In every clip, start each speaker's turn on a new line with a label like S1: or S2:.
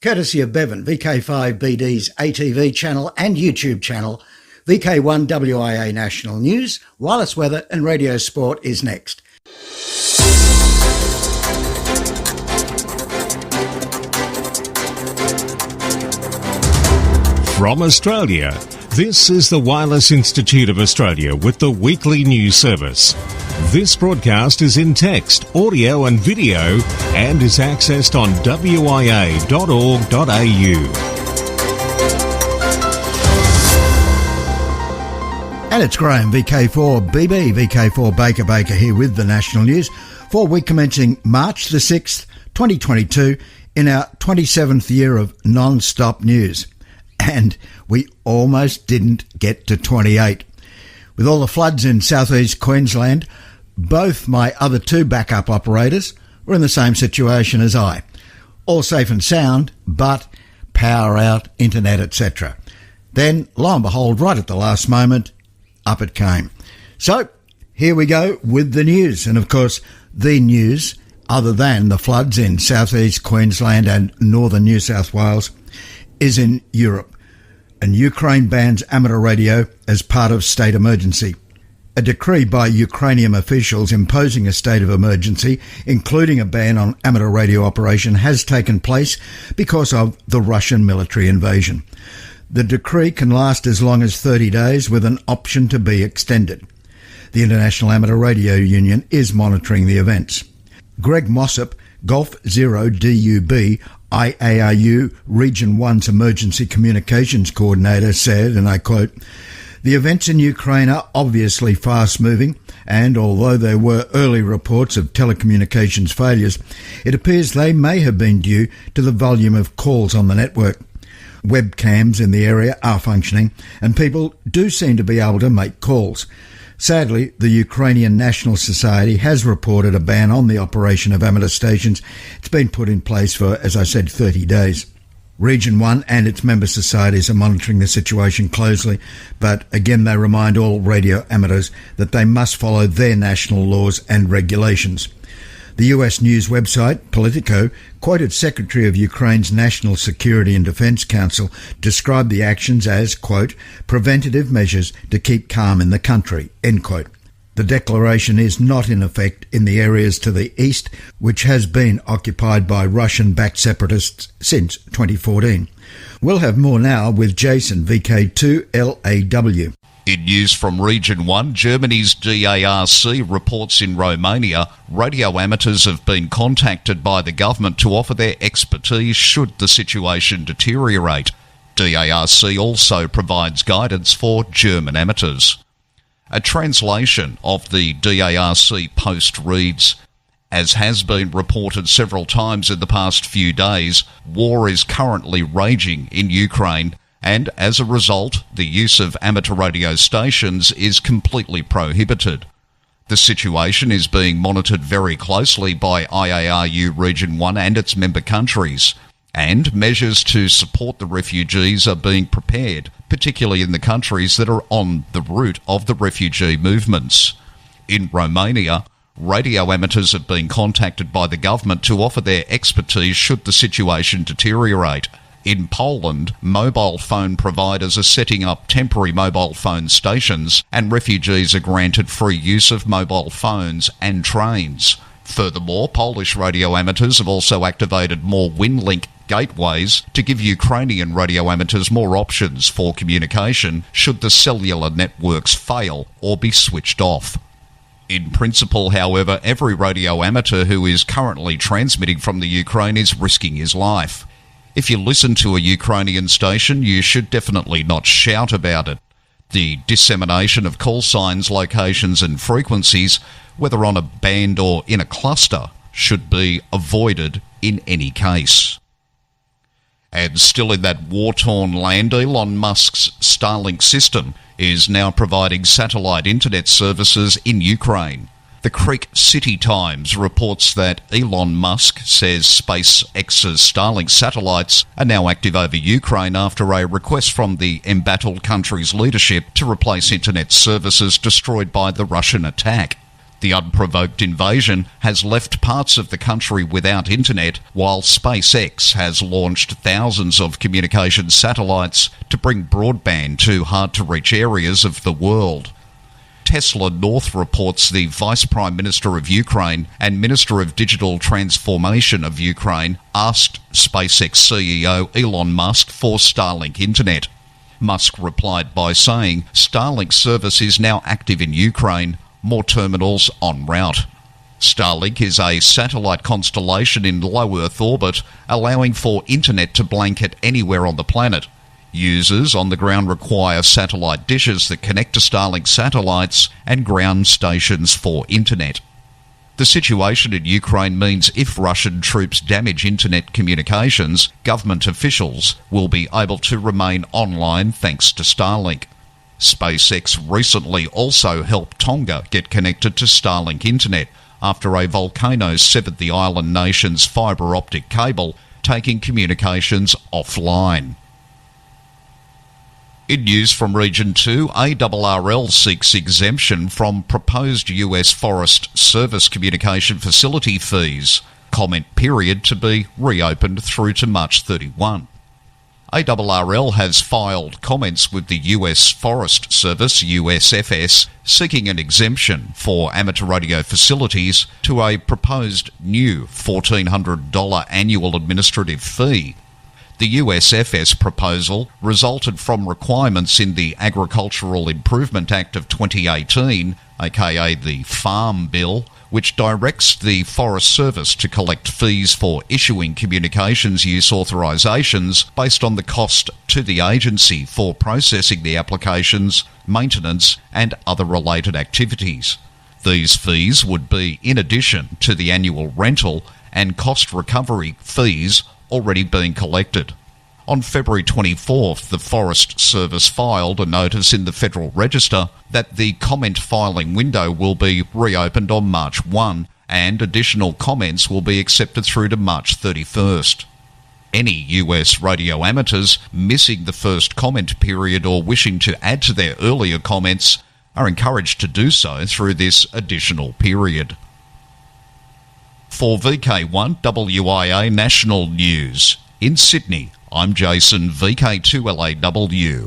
S1: Courtesy of Bevan, VK5BD's ATV channel and YouTube channel, VK1WIA National News, wireless weather and radio sport is next.
S2: From Australia, this is the Wireless Institute of Australia with the weekly news service. This broadcast is in text, audio and video and is accessed on wia.org.au.
S1: And it's Graham, VK4BB, VK4 Baker here with the national news for week commencing March the 6th, 2022 in our 27th year of non-stop news. And we almost didn't get to 28. With all the floods in southeast Queensland, both my other two backup operators were in the same situation as I. All safe and sound, but power out, internet, etc. Then, lo and behold, right at the last moment, up it came. So, here we go with the news. And of course, the news, other than the floods in southeast Queensland and northern New South Wales, is in Europe, and Ukraine bans amateur radio as part of state emergency. A decree by Ukrainian officials imposing a state of emergency, including a ban on amateur radio operation, has taken place because of the Russian military invasion. The decree can last as long as 30 days with an option to be extended. The International Amateur Radio Union is monitoring the events. Greg Mossop, Golf Zero DUB, IARU Region 1's Emergency Communications Coordinator, said, and I quote, "The events in Ukraine are obviously fast-moving, and although there were early reports of telecommunications failures, it appears they may have been due to the volume of calls on the network. Webcams in the area are functioning, and people do seem to be able to make calls. Sadly, the Ukrainian National Society has reported a ban on the operation of amateur stations. It's been put in place for, as I said, 30 days. Region 1 and its member societies are monitoring the situation closely, but again they remind all radio amateurs that they must follow their national laws and regulations." The US news website, Politico, quoted Secretary of Ukraine's National Security and Defence Council, described the actions as, quote, "preventative measures to keep calm in the country," end quote. The declaration is not in effect in the areas to the east, which has been occupied by Russian-backed separatists since 2014. We'll have more now with Jason, VK2LAW.
S3: In news from Region 1, Germany's DARC reports in Romania, radio amateurs have been contacted by the government to offer their expertise should the situation deteriorate. DARC also provides guidance for German amateurs. A translation of the DARC post reads, "As has been reported several times in the past few days, war is currently raging in Ukraine, and as a result, the use of amateur radio stations is completely prohibited. The situation is being monitored very closely by IARU Region 1 and its member countries, and measures to support the refugees are being prepared, particularly in the countries that are on the route of the refugee movements. In Romania, radio amateurs have been contacted by the government to offer their expertise should the situation deteriorate. In Poland, mobile phone providers are setting up temporary mobile phone stations, and refugees are granted free use of mobile phones and trains. Furthermore, Polish radio amateurs have also activated more WinLink gateways to give Ukrainian radio amateurs more options for communication should the cellular networks fail or be switched off. In principle, however, every radio amateur who is currently transmitting from the Ukraine is risking his life. If you listen to a Ukrainian station, you should definitely not shout about it. The dissemination of call signs, locations and frequencies, whether on a band or in a cluster, should be avoided in any case. And still in that war-torn land, Elon Musk's Starlink system is now providing satellite internet services in Ukraine. The Creek City Times reports that Elon Musk says SpaceX's Starlink satellites are now active over Ukraine after a request from the embattled country's leadership to replace internet services destroyed by the Russian attack. The unprovoked invasion has left parts of the country without internet, while SpaceX has launched thousands of communications satellites to bring broadband to hard-to-reach areas of the world. Tesla North reports the Vice Prime Minister of Ukraine and Minister of Digital Transformation of Ukraine asked SpaceX CEO Elon Musk for Starlink internet. Musk replied by saying Starlink service is now active in Ukraine, more terminals en route. Starlink is a satellite constellation in low Earth orbit, allowing for internet to blanket anywhere on the planet. Users on the ground require satellite dishes that connect to Starlink satellites and ground stations for internet. The situation in Ukraine means if Russian troops damage internet communications, government officials will be able to remain online thanks to Starlink. SpaceX recently also helped Tonga get connected to Starlink internet after a volcano severed the island nation's fibre optic cable, taking communications offline. In news from Region 2, ARRL seeks exemption from proposed US Forest Service communication facility fees. Comment period to be reopened through to March 31. ARRL has filed comments with the US Forest Service, USFS, seeking an exemption for amateur radio facilities to a proposed new $1,400 annual administrative fee. The USFS proposal resulted from requirements in the Agricultural Improvement Act of 2018, aka the Farm Bill, which directs the Forest Service to collect fees for issuing communications use authorisations based on the cost to the agency for processing the applications, maintenance and other related activities. These fees would be in addition to the annual rental and cost recovery fees already being collected. On February 24th, the Forest Service filed a notice in the Federal Register that the comment filing window will be reopened on March 1 and additional comments will be accepted through to March 31st. Any US radio amateurs missing the first comment period or wishing to add to their earlier comments are encouraged to do so through this additional period. For VK1 WIA National News, in Sydney, I'm Jason, VK2LAW.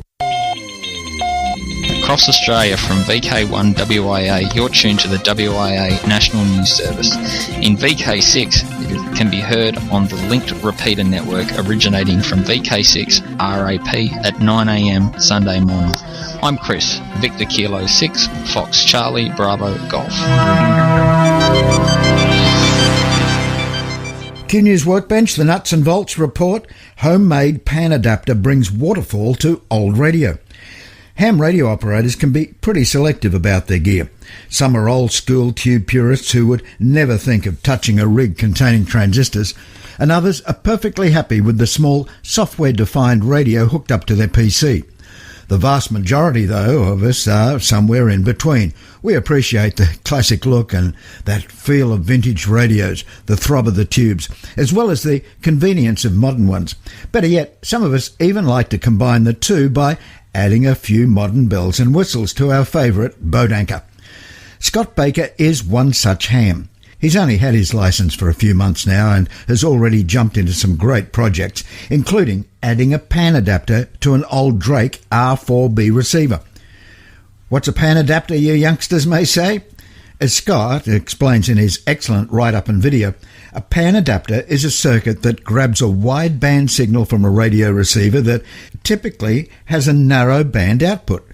S4: Across Australia from VK1 WIA, you're tuned to the WIA National News Service. In VK6, it can be heard on the linked repeater network originating from VK6 RAP at 9 a.m. Sunday morning. I'm Chris, Victor Kilo 6, Fox Charlie Bravo Golf.
S1: Q News Workbench, the Nuts and Bolts report, homemade pan adapter brings waterfall to old radio. Ham radio operators can be pretty selective about their gear. Some are old-school tube purists who would never think of touching a rig containing transistors, and others are perfectly happy with the small, software-defined radio hooked up to their PC. The vast majority, though, of us are somewhere in between. We appreciate the classic look and that feel of vintage radios, the throb of the tubes, as well as the convenience of modern ones. Better yet, some of us even like to combine the two by adding a few modern bells and whistles to our favourite boat anchor. Scott Baker is one such ham. He's only had his licence for a few months now and has already jumped into some great projects, including adding a pan adapter to an old Drake R4B receiver. What's a pan adapter, you youngsters may say? As Scott explains in his excellent write-up and video, a pan adapter is a circuit that grabs a wideband signal from a radio receiver that typically has a narrow band output.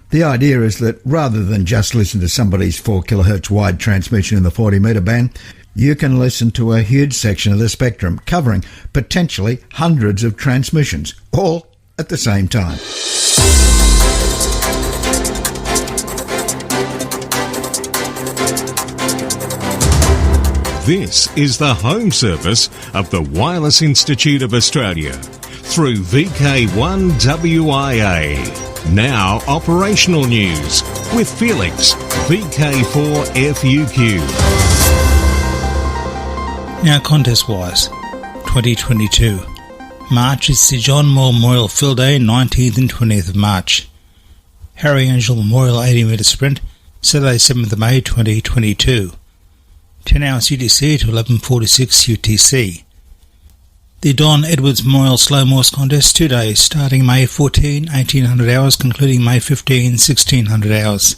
S1: The idea is that rather than just listen to somebody's 4 kHz wide transmission in the 40 metre band, you can listen to a huge section of the spectrum, covering potentially hundreds of transmissions, all at the same time.
S2: This is the home service of the Wireless Institute of Australia through VK1 WIA. Now operational news with Felix, VK4 FUQ.
S5: Now contest-wise, 2022. March is Sir John Moore Memorial Field Day, 19th and 20th of March. Harry Angel Memorial 80 metre sprint, Saturday 7th of May 2022. 10 hours UTC to 11:46 UTC. The Don Edwards Memorial Slow Morse Contest 2 days, starting May 14, 1800 hours, concluding May 15, 1600 hours.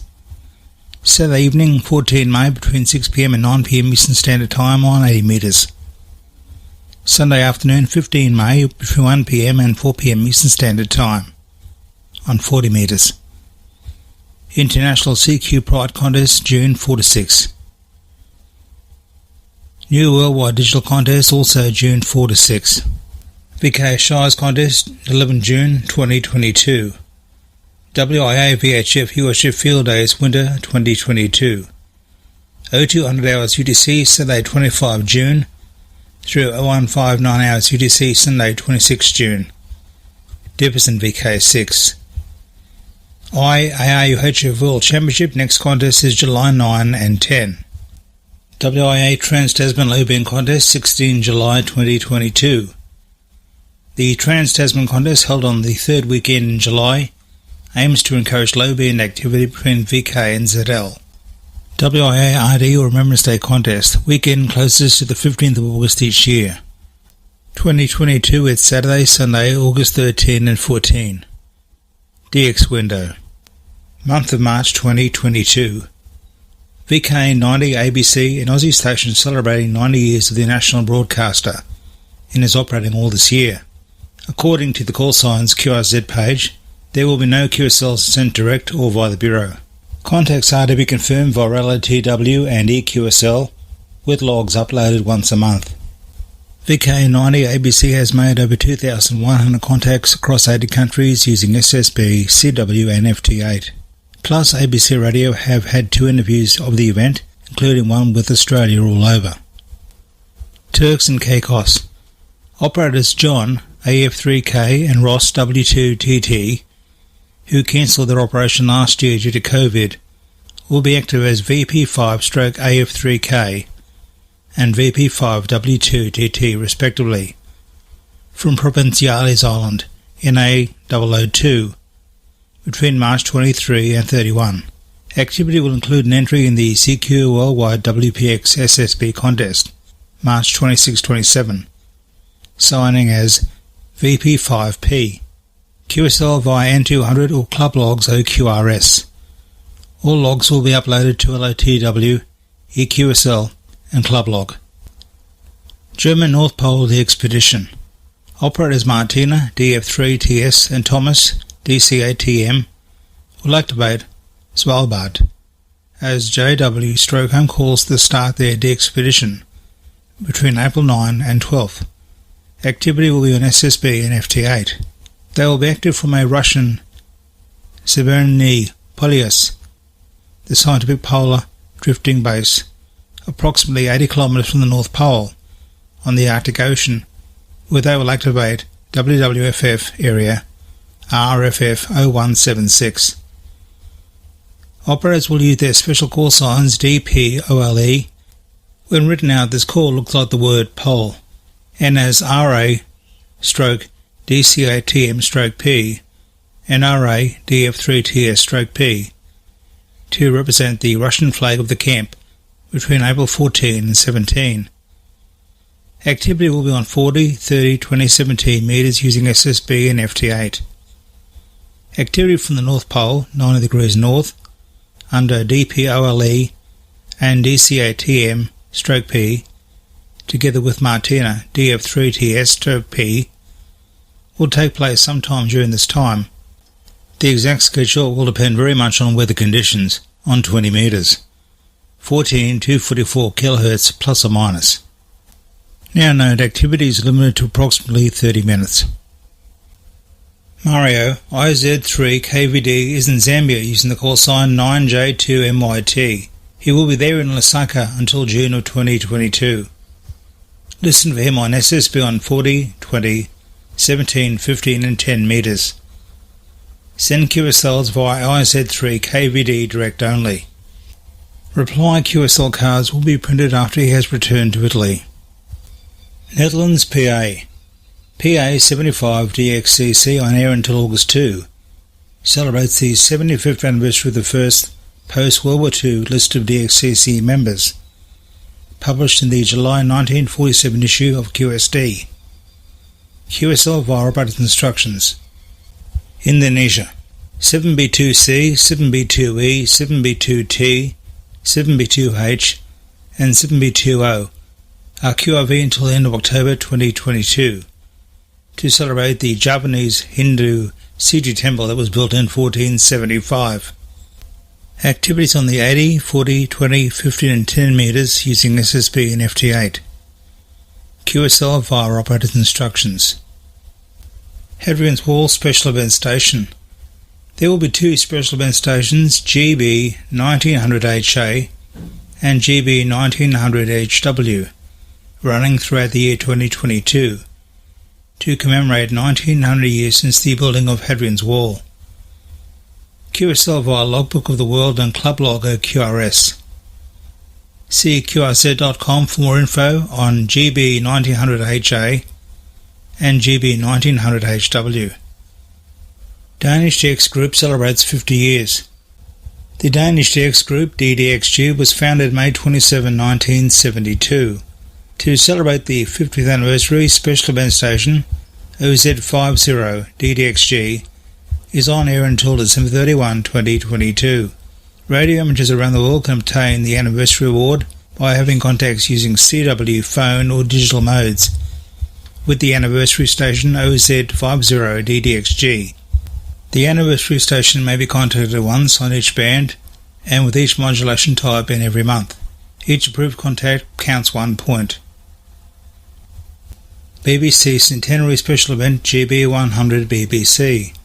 S5: Saturday evening, 14 May, between 6 p.m. and 9 p.m. Eastern Standard Time on 80 metres. Sunday afternoon, 15 May, between 1 p.m. and 4 p.m. Eastern Standard Time on 40 metres. International CQ Pride Contest, June 4 to 6. New Worldwide Digital Contest, also June 4 to 6. VK Shires Contest, 11 June 2022. WIA VHF UHF Field Days Winter 2022. 0200 hours UTC, Saturday 25 June through 0159 hours UTC, Sunday 26 June. Dipperson VK6. IAA UHF World Championship, next contest is July 9 and 10. WIA Trans-Tasman Low Bend Contest, 16 July 2022. The Trans-Tasman Contest, held on the third weekend in July, aims to encourage low bend activity between VK and ZL. WIA RD or Remembrance Day Contest, weekend closest to the 15th of August each year. 2022 with Saturday, Sunday, August 13 and 14. DX window. Month of March 2022. VK90 ABC, an Aussie station celebrating 90 years of the national broadcaster, and is operating all this year. According to the call signs QRZ page, there will be no QSLs sent direct or via the Bureau. Contacts are to be confirmed via LOTW and EQSL, with logs uploaded once a month. VK90 ABC has made over 2,100 contacts across 80 countries using SSB, CW and FT8. Plus, ABC Radio have had 2 interviews of the event, including one with Australia all over. Turks and Caicos. Operators John, AF3K and Ross W2TT, who cancelled their operation last year due to COVID, will be active as VP5/AF3K and VP5W2TT respectively, from Provinciales Island, NA002, between March 23 and 31. Activity will include an entry in the CQ Worldwide WPX SSB contest, March 26-27, signing as VP5P, QSL via N200 or Club Logs OQRS. All logs will be uploaded to LOTW, EQSL and Club Log. German North Pole The Expedition. Operators Martina, DF3TS and Thomas, DCATM, will activate Svalbard as JW/Home calls to start their de-expedition between April 9 and 12th. Activity will be on SSB and FT8. They will be active from a Russian Severny Polius, the scientific polar drifting base, approximately 80 kilometres from the North Pole on the Arctic Ocean, where they will activate WWFF area RFF 0176. Operators will use their special call signs DPOLE. When written out, this call looks like the word pole, and as RA/DCATM/P and RA/DF3TS/P to represent the Russian flag of the camp between April 14 and 17. Activity will be on 40, 30, 20, 17 metres using SSB and FT8. Activity from the North Pole, 90 degrees north, under DPOLE and DCATM/P, together with Martina, DF3TS/P, will take place sometime during this time. The exact schedule will depend very much on weather conditions, on 20 metres, 14-244 kHz plus or minus. Now note, activity is limited to approximately 30 minutes. Mario, IZ3KVD, is in Zambia using the call sign 9J2MYT. He will be there in Lusaka until June of 2022. Listen for him on SSB on 40, 20, 17, 15 and 10 metres. Send QSLs via IZ3KVD direct only. Reply QSL cards will be printed after he has returned to Italy. Netherlands PA. PA 75 DXCC on air until August 2. Celebrates the 75th anniversary of the first post-World War II list of DXCC members, published in the July 1947 issue of QSD. QSL via operator's instructions. Indonesia: 7B2C, 7B2E, 7B2T, 7B2H, and 7B2O are QRV until the end of October 2022 to celebrate the Javanese Hindu Siji temple that was built in 1475. Activities on the 80, 40, 20, 15 and 10 metres using SSB and FT8. QSL via operator's instructions. Hadrian's Wall Special Event Station. There will be two special event stations, GB 1900HA and GB 1900HW, running throughout the year 2022 to commemorate 1900 years since the building of Hadrian's Wall. QSL via Logbook of the World and Club Logo QRS. See qrz.com for more info on GB 1900HA and GB 1900HW. Danish DX Group celebrates 50 years. The Danish DX Group, DDXG, was founded May 27, 1972. To celebrate the 50th anniversary, special event station OZ50 DDXG is on air until December 31, 2022. Radio amateurs around the world can obtain the anniversary award by having contacts using CW, phone or digital modes with the anniversary station OZ50 DDXG. The anniversary station may be contacted once on each band and with each modulation type in every month. Each approved contact counts 1 point. BBC Centenary Special Event GB100 BBC.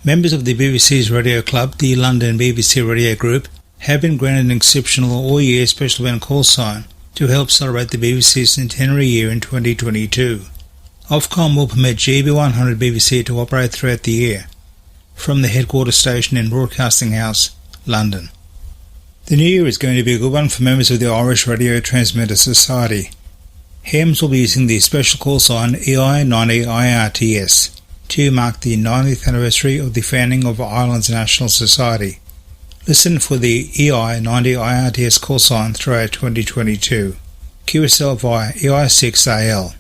S5: Members of the BBC's Radio Club, the London BBC Radio Group, have been granted an exceptional all-year special event call sign to help celebrate the BBC's centenary year in 2022. Ofcom will permit GB100 BBC to operate throughout the year from the headquarters station in Broadcasting House, London. The new year is going to be a good one for members of the Irish Radio Transmitter Society. HEMS will be using the special call sign EI90IRTS to mark the 90th anniversary of the founding of Ireland's National Society. Listen for the EI90IRTS call sign throughout 2022. QSL via EI6AL.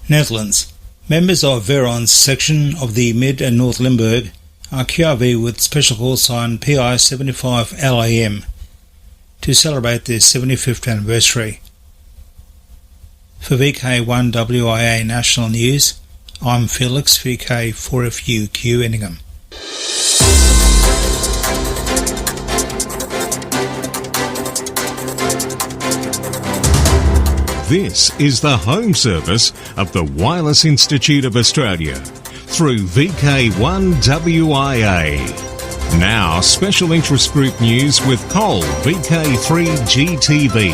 S5: Netherlands. Members of Veron's section of the Mid and North Limburg are QRV with special call sign PI75LAM to celebrate their 75th anniversary. For VK1WIA National News, I'm Felix, VK4FUQ Enningham.
S2: This is the home service of the Wireless Institute of Australia through VK1WIA. Now, special interest group news with Cole, VK3GTV.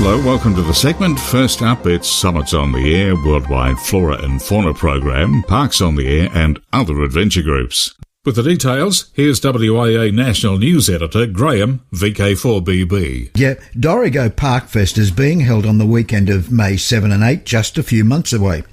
S6: Hello, welcome to the segment. First up, it's Summits on the Air, Worldwide Flora and Fauna Program, Parks on the Air and other adventure groups. With the details, here's WIA National News Editor Graham, VK4BB.
S1: Yeah, Dorrigo Park Fest is being held on the weekend of May 7 and 8, just a few months away.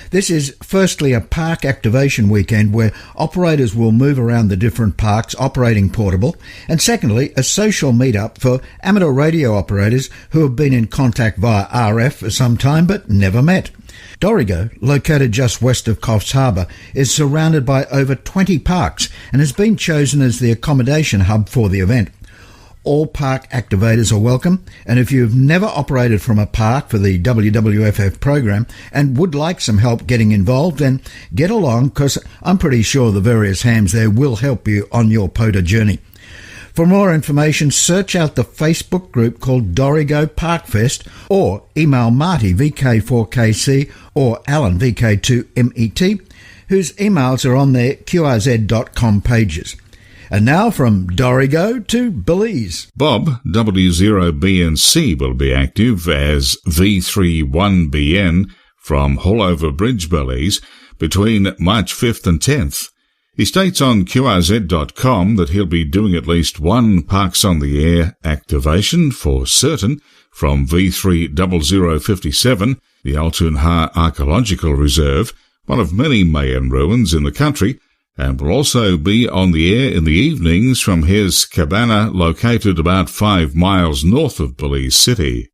S1: This is firstly a park activation weekend where operators will move around the different parks operating portable, and secondly a social meet-up for amateur radio operators who have been in contact via RF for some time but never met. Dorrigo, located just west of Coffs Harbour, is surrounded by over 20 parks and has been chosen as the accommodation hub for the event. All park activators are welcome, and if you've never operated from a park for the WWFF program and would like some help getting involved, then get along, because I'm pretty sure the various hams there will help you on your POTA journey. For more information, search out the Facebook group called Dorrigo Park Fest, or email Marty VK4KC or Alan VK2MET, whose emails are on their qrz.com pages. And now from Dorrigo to Belize.
S6: Bob, W0BNC, will be active as V31BN from Hallover Bridge, Belize, between March 5th and 10th. He states on qrz.com that he'll be doing at least one Parks on the Air activation for certain from V30057, the Altoonha Archaeological Reserve, one of many Mayan ruins in the country, and will also be on the air in the evenings from his cabana located about 5 miles north of Belize City.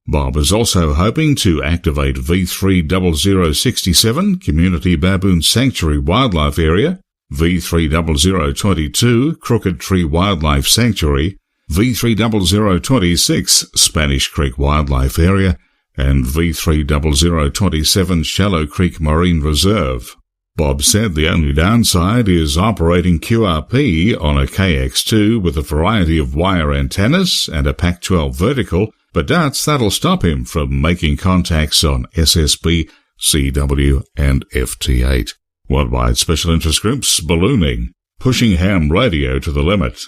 S6: Bob is also hoping to activate V30067 Community Baboon Sanctuary Wildlife Area, V30022 Crooked Tree Wildlife Sanctuary, V30026 Spanish Creek Wildlife Area, and V30027 Shallow Creek Marine Reserve. Bob said the only downside is operating QRP on a KX2 with a variety of wire antennas and a Pac-12 vertical, but doubts that'll stop him from making contacts on SSB, CW and FT8. Worldwide Special Interest Groups ballooning, pushing ham radio to the limit.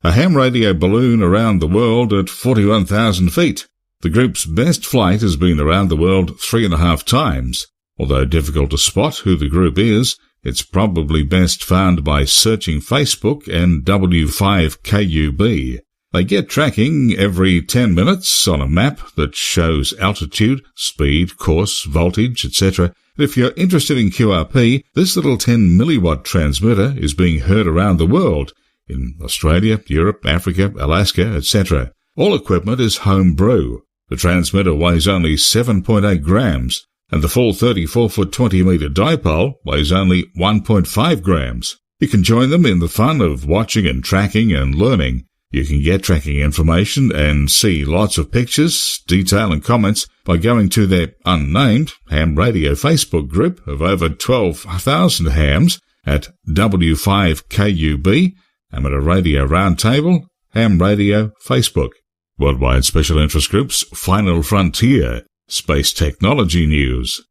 S6: A ham radio balloon around the world at 41,000 feet. The group's best flight has been around the world 3.5 times. Although difficult to spot who the group is, it's probably best found by searching Facebook and W5KUB. They get tracking every 10 minutes on a map that shows altitude, speed, course, voltage, etc. If you're interested in QRP, this little 10 milliwatt transmitter is being heard around the world, in Australia, Europe, Africa, Alaska, etc. All equipment is homebrew. The transmitter weighs only 7.8 grams, and the full 34-foot 20-metre dipole weighs only 1.5 grams. You can join them in the fun of watching and tracking and learning. You can get tracking information and see lots of pictures, detail and comments by going to their unnamed ham radio Facebook group of over 12,000 hams at W5KUB, Amateur Radio Roundtable, Ham Radio Facebook. Worldwide Special Interest Groups Final Frontier, Space Technology News.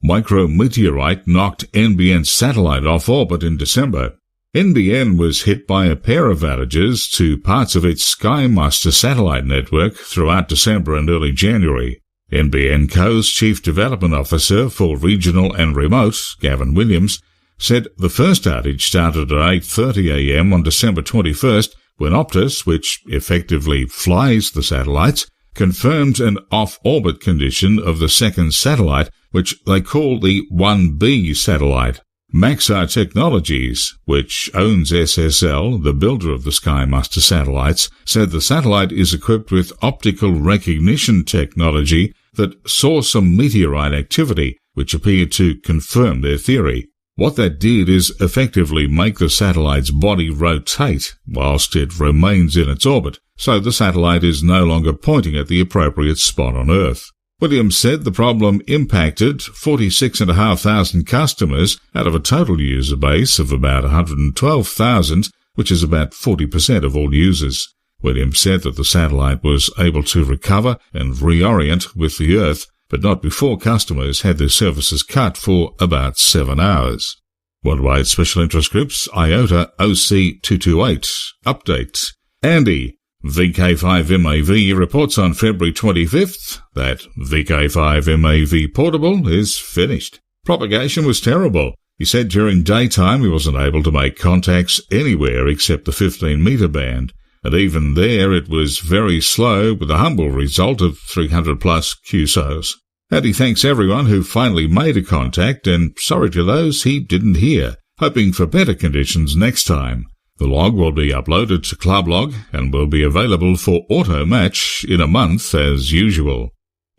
S6: Micrometeorite knocked NBN satellite off orbit in December. NBN was hit by a pair of outages to parts of its SkyMaster satellite network throughout December and early January. NBN Co's Chief Development Officer for Regional and Remote, Gavin Williams, said the first outage started at 8:30 a.m. on December 21st when Optus, which effectively flies the satellites, confirmed an off-orbit condition of the second satellite, which they call the 1B satellite. Maxar Technologies, which owns SSL, the builder of the SkyMaster satellites, said the satellite is equipped with optical recognition technology that saw some meteorite activity, which appeared to confirm their theory. What that did is effectively make the satellite's body rotate whilst it remains in its orbit, so the satellite is no longer pointing at the appropriate spot on Earth. Williams said the problem impacted 46,500 customers out of a total user base of about 112,000, which is about 40% of all users. Williams said that the satellite was able to recover and reorient with the Earth, but not before customers had their services cut for about 7 hours. Worldwide Special Interest Groups IOTA OC228 Update. Andy, VK5MAV reports on February 25th that VK5MAV Portable is finished. Propagation was terrible. He said during daytime he wasn't able to make contacts anywhere except the 15-metre band, and even there it was very slow with a humble result of 300-plus QSOs. And he thanks everyone who finally made a contact and sorry to those he didn't hear, hoping for better conditions next time. The log will be uploaded to Clublog and will be available for auto-match in a month as usual.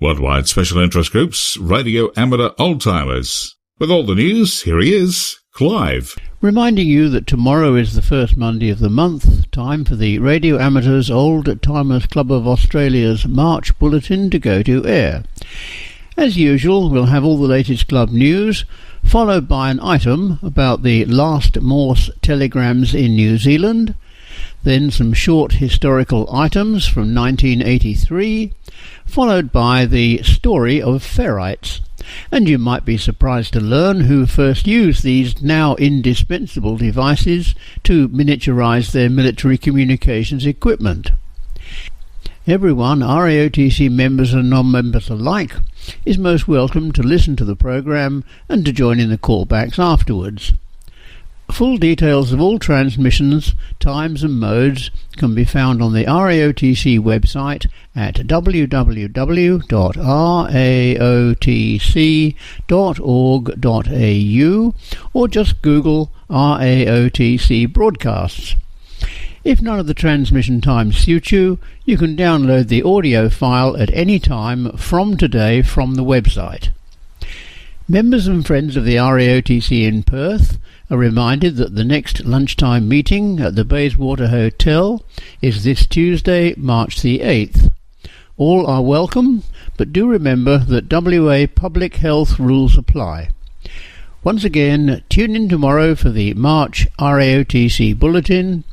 S6: Worldwide Special Interest Groups, Radio Amateur Oldtimers. With all the news, here he is, Clive.
S7: Reminding you that tomorrow is the first Monday of the month, time for the Radio Amateurs Old Timers Club of Australia's March Bulletin to go to air. As usual, we'll have all the latest club news, followed by an item about the last Morse telegrams in New Zealand, then some short historical items from 1983, followed by the story of ferrites. And you might be surprised to learn who first used these now indispensable devices to miniaturize their military communications equipment. Everyone, RAOTC members and non-members alike, is most welcome to listen to the programme and to join in the callbacks afterwards. Full details of all transmissions, times and modes can be found on the RAOTC website at www.raotc.org.au or just Google RAOTC broadcasts. If none of the transmission times suit you, you can download the audio file at any time from today from the website. Members and friends of the RAOTC in Perth are reminded that the next lunchtime meeting at the Bayswater Hotel is this Tuesday, March the 8th. All are welcome, but do remember that WA public health rules apply. Once again, tune in tomorrow for the March RAOTC Bulletin.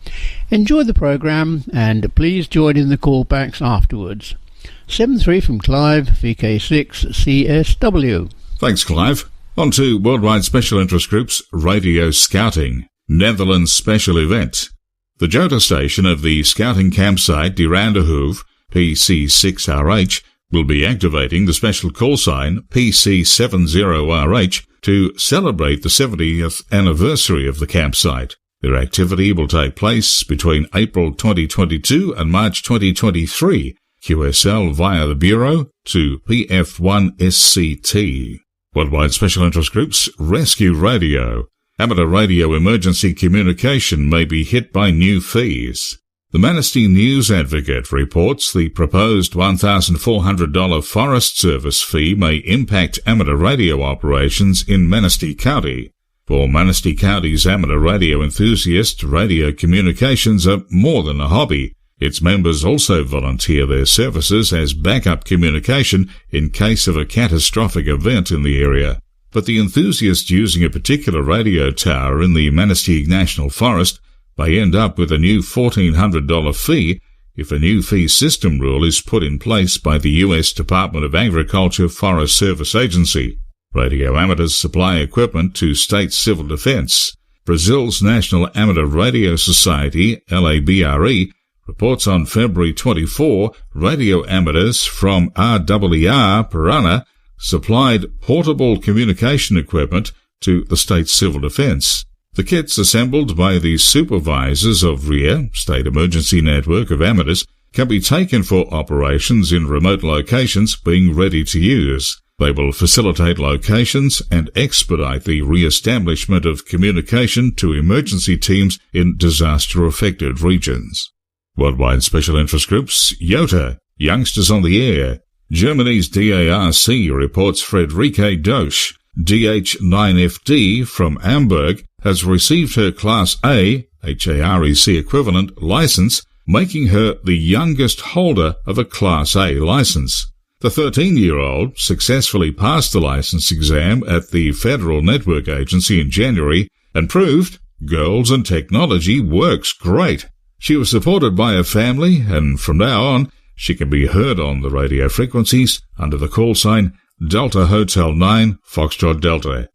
S7: Enjoy the programme and please join in the callbacks afterwards. 7-3 from Clive, VK6 CSW.
S6: Thanks, Clive. On to Worldwide Special Interest Group's Radio Scouting, Netherlands Special Event. The Jota station of the scouting campsite Diranderhoeve, PC6RH, will be activating the special call sign PC70RH to celebrate the 70th anniversary of the campsite. Their activity will take place between April 2022 and March 2023. QSL via the Bureau to PF1SCT. Worldwide Special Interest Group's Rescue Radio. Amateur radio emergency communication may be hit by new fees. The Manistee News Advocate reports the proposed $1,400 Forest Service fee may impact amateur radio operations in Manistee County. For Manistee County's amateur radio enthusiasts, radio communications are more than a hobby. Its members also volunteer their services as backup communication in case of a catastrophic event in the area. But the enthusiasts using a particular radio tower in the Manistee National Forest may end up with a new $1,400 fee if a new fee system rule is put in place by the U.S. Department of Agriculture Forest Service Agency. Radio amateurs supply equipment to state civil defense. Brazil's National Amateur Radio Society, LABRE, reports on February 24, radio amateurs from RWR Parana supplied portable communication equipment to the state civil defense. The kits assembled by the supervisors of RIA, State Emergency Network of Amateurs, can be taken for operations in remote locations being ready to use. They will facilitate locations and expedite the re-establishment of communication to emergency teams in disaster-affected regions. Worldwide Special Interest Groups, Jota, Youngsters on the Air. Germany's DARC reports Friederike Dosch, DH9FD from Hamburg, has received her Class A, HAREC equivalent, license, making her the youngest holder of a Class A license. The 13-year-old successfully passed the license exam at the Federal Network Agency in January and proved Girls and Technology works great. She was supported by her family, and from now on, she can be heard on the radio frequencies under the call sign Delta Hotel 9 Foxtrot Delta.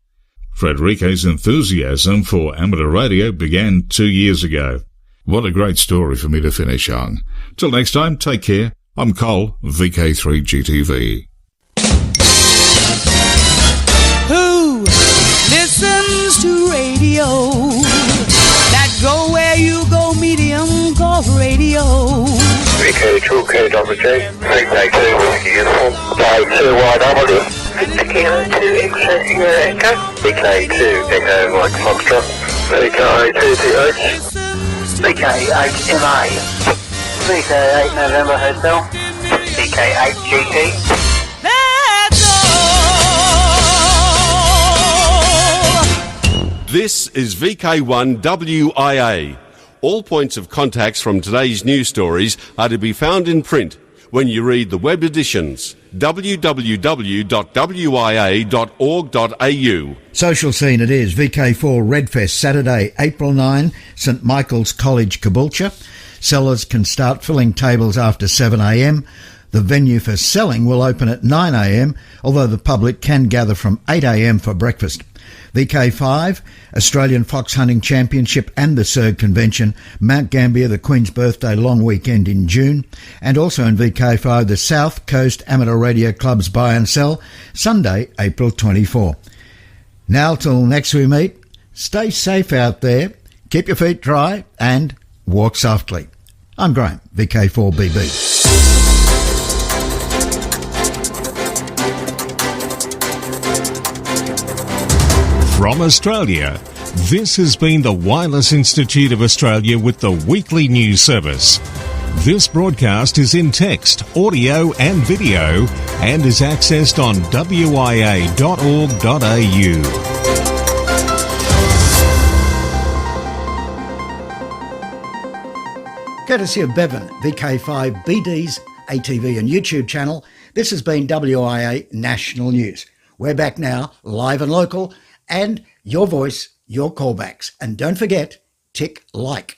S6: Friederike's enthusiasm for amateur radio began 2 years ago. What a great story for me to finish on. Till next time, take care. I'm Cole, VK3GTV.
S8: Who listens to radio? That go where you go, medium called radio.
S9: VK2, KWJ, VK2, Whiskey Uniform, K2YW, Tequila 2, Echo, VK2, Echo Mike Foxtrot, VK2TH, VK8MA, VK8 November Hotel, VK8GT.
S10: This is VK1WIA. All points of contacts from today's news stories are to be found in print when you read the web editions www.wia.org.au.
S1: Social scene it is. VK4 Redfest, Saturday, April 9, St Michael's College, Caboolture. Sellers can start filling tables after 7 a.m. The venue for selling will open at 9 a.m, although the public can gather from 8 a.m. for breakfast. VK5, Australian Fox Hunting Championship and the SERG Convention, Mount Gambier, the Queen's Birthday long weekend in June, and also in VK5, the South Coast Amateur Radio Club's Buy and Sell, Sunday, April 24. Now till next we meet, Stay safe out there, keep your feet dry and walk softly. I'm Graham, VK4BB.
S2: From Australia, this has been the Wireless Institute of Australia with the weekly news service. This broadcast is in text, audio and video and is accessed on wia.org.au.
S1: Courtesy of Bevan, VK5BD's ATV and YouTube channel, this has been WIA National News. We're back now, live and local, and your voice, your callbacks. And don't forget, tick like.